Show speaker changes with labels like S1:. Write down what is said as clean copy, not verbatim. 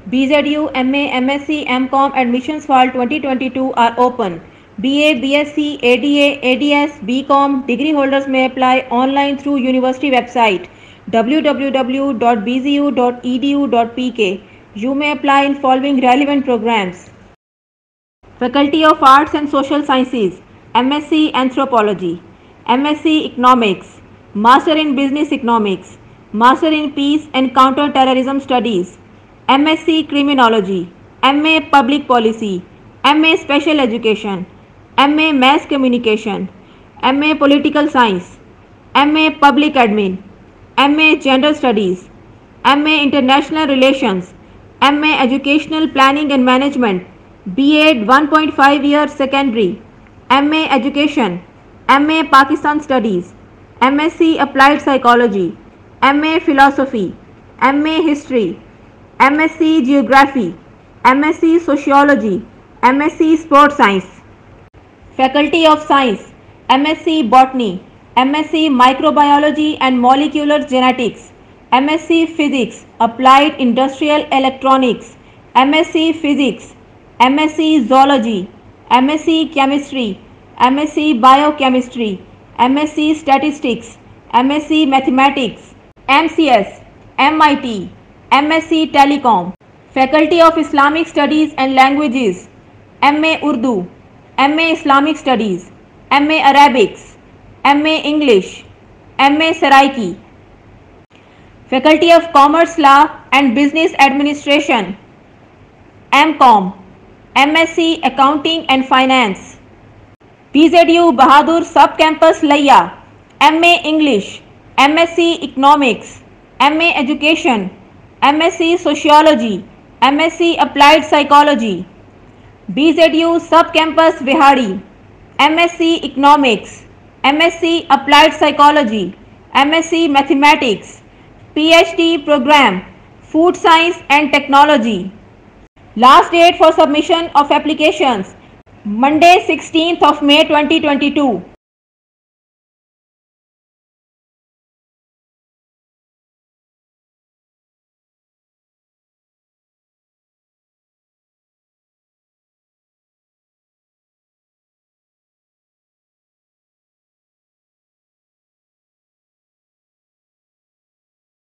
S1: BZU, MA, MSc, MCom admissions for 2022 are open. BA, BSc, ADA, ADS, BCom degree holders may apply online through university website www.bzu.edu.pk. You may apply in following relevant programs: Faculty of Arts and Social Sciences, MSc Anthropology, MSc Economics, Master in Business Economics, Master in Peace and Counter-Terrorism Studies, MSc Criminology, MA Public Policy, MA Special Education, MA Mass Communication, MA Political Science, MA Public Admin, MA Gender Studies, MA International Relations, MA Educational Planning and Management, B.Ed 1.5 year secondary, MA Education, MA Pakistan Studies, MSc Applied Psychology, MA Philosophy, MA History, MSc Geography, MSc Sociology, MSc Sport Science. Faculty of Science, MSc Botany, MSc Microbiology and Molecular Genetics, MSc Physics, Applied Industrial Electronics, MSc Physics, MSc Zoology, MSc Chemistry, MSc Biochemistry, MSc Statistics, MSc Mathematics, MCS, MIT, MSc Telecom. Faculty of Islamic Studies and Languages, MA Urdu, MA Islamic Studies, MA Arabics, MA English, MA Saraiki. Faculty of Commerce Law and Business Administration, MCom, MSc Accounting and Finance. BZU Bahadur Sub-Campus Laya, MA English, MSc Economics, MA Education, MSc Sociology, MSc Applied Psychology. BZU Sub-Campus Vihari, MSc Economics, MSc Applied Psychology, MSc Mathematics, PhD Program, Food Science and Technology. Last date for submission of applications, Monday 16th of May 2022.